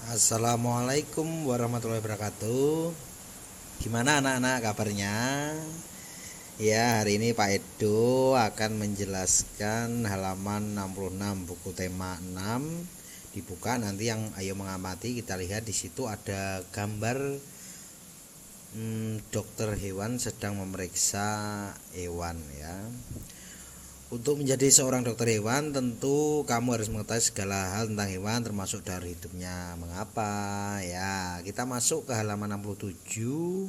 Assalamualaikum warahmatullahi wabarakatuh. Gimana anak-anak kabarnya? Ya, hari ini Pak Edo akan menjelaskan halaman 66 buku tema 6. Dibuka nanti yang ayo mengamati, kita lihat di situ ada gambar dokter hewan sedang memeriksa hewan ya. Untuk menjadi seorang dokter hewan tentu kamu harus mengetahui segala hal tentang hewan termasuk dari hidupnya. Mengapa? Ya, kita masuk ke halaman 67.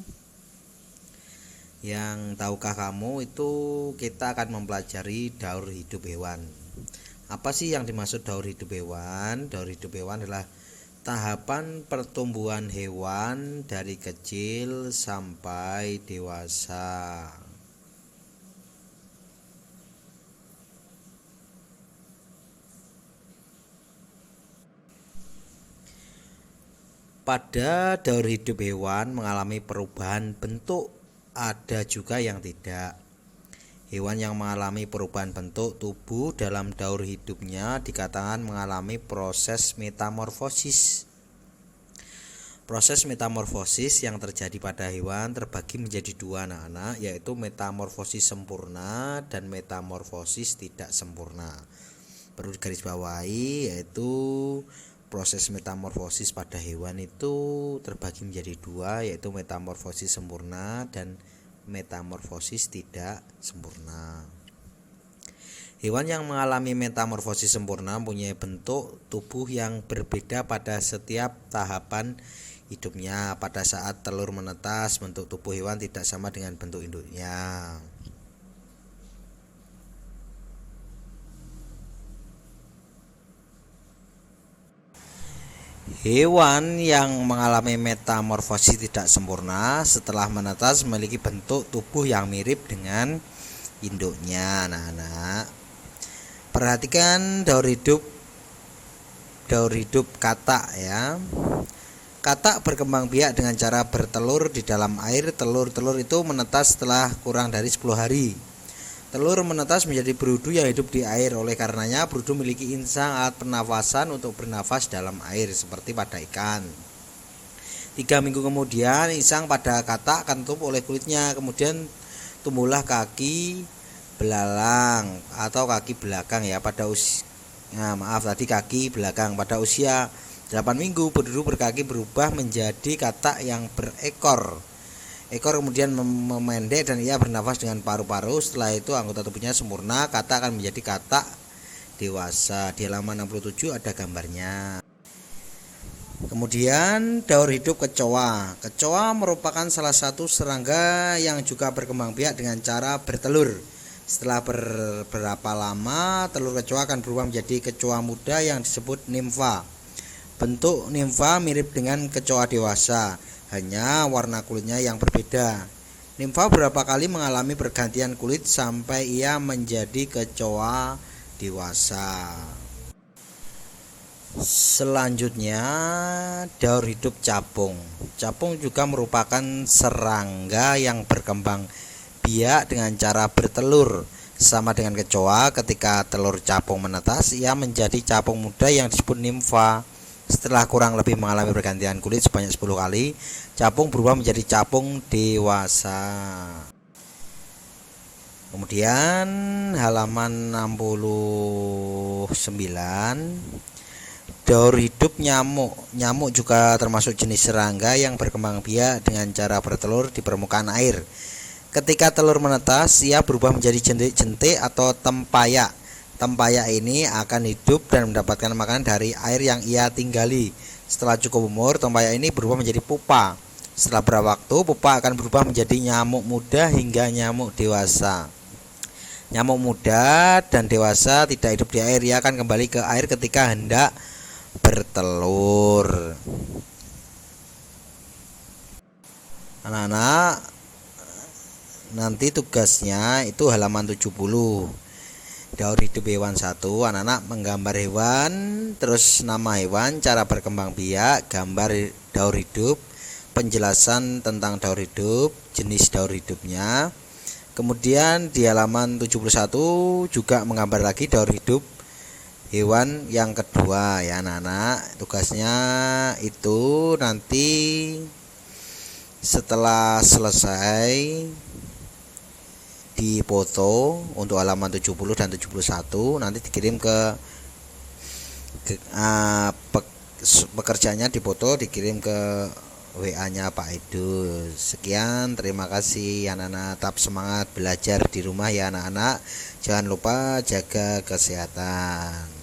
Yang tahukah kamu itu kita akan mempelajari daur hidup hewan. Apa sih yang dimaksud daur hidup hewan? Daur hidup hewan adalah tahapan pertumbuhan hewan dari kecil sampai dewasa. Pada daur hidup hewan mengalami perubahan bentuk, ada juga yang tidak. Hewan yang mengalami perubahan bentuk tubuh dalam daur hidupnya dikatakan mengalami proses metamorfosis. Proses metamorfosis yang terjadi pada hewan terbagi menjadi dua anak-anak, yaitu metamorfosis sempurna dan metamorfosis tidak sempurna. Perlu digarisbawahi yaitu proses metamorfosis pada hewan itu terbagi menjadi dua, yaitu metamorfosis sempurna dan metamorfosis tidak sempurna. Hewan yang mengalami metamorfosis sempurna mempunyai bentuk tubuh yang berbeda pada setiap tahapan hidupnya. Pada saat telur menetas, bentuk tubuh hewan tidak sama dengan bentuk induknya. Hewan yang mengalami metamorfosis tidak sempurna setelah menetas memiliki bentuk tubuh yang mirip dengan induknya. Anak-anak, perhatikan daur hidup katak ya. Katak berkembang biak dengan cara bertelur di dalam air. Telur-telur itu menetas setelah kurang dari 10 hari. Telur menetas menjadi berudu yang hidup di air. Oleh karenanya berudu memiliki insang alat pernafasan untuk bernafas dalam air seperti pada ikan. 3 minggu kemudian insang pada katak akan tutup oleh kulitnya. Kemudian tumbuhlah kaki belalang atau kaki belakang ya pada usia kaki belakang. Pada usia 8 minggu berudu berkaki berubah menjadi katak yang berekor. Ekor kemudian memendek dan ia bernafas dengan paru-paru. Setelah itu anggota tubuhnya sempurna. Katak akan menjadi katak dewasa. Di halaman 67 ada gambarnya. Kemudian daur hidup kecoa. Kecoa merupakan salah satu serangga yang juga berkembang biak dengan cara bertelur. Setelah beberapa lama telur kecoa akan berubah menjadi kecoa muda yang disebut nimfa. Bentuk nimfa mirip dengan kecoa dewasa, hanya warna kulitnya yang berbeda. Nimfa beberapa kali mengalami pergantian kulit sampai ia menjadi kecoa dewasa. Selanjutnya daur hidup capung. Capung juga merupakan serangga yang berkembang biak dengan cara bertelur. Sama dengan kecoa, ketika telur capung menetas, ia menjadi capung muda yang disebut nimfa. Setelah kurang lebih mengalami pergantian kulit sebanyak 10 kali, capung berubah menjadi capung dewasa. Kemudian halaman 69, daur hidup nyamuk. Nyamuk juga termasuk jenis serangga yang berkembang biak dengan cara bertelur di permukaan air. Ketika telur menetas, ia berubah menjadi jentik-jentik atau tempayak. Tempayak ini akan hidup dan mendapatkan makanan dari air yang ia tinggali. Setelah cukup umur, tempayak ini berubah menjadi pupa. Setelah beberapa waktu, pupa akan berubah menjadi nyamuk muda hingga nyamuk dewasa. Nyamuk muda dan dewasa tidak hidup di air. Ia akan kembali ke air ketika hendak bertelur. Anak-anak, nanti tugasnya itu halaman 70. Daur hidup hewan 1, anak-anak menggambar hewan, terus nama hewan, cara berkembang biak, gambar daur hidup, penjelasan tentang daur hidup, jenis daur hidupnya. Kemudian di halaman 71 juga menggambar lagi daur hidup Hewan yang kedua ya anak-anak, tugasnya itu nanti setelah selesai dipoto untuk halaman 70 dan 71 nanti dikirim pekerjaannya dipoto dikirim ke WA-nya Pak Edo. Sekian, terima kasih anak-anak, tetap semangat belajar di rumah ya anak-anak. Jangan lupa jaga kesehatan.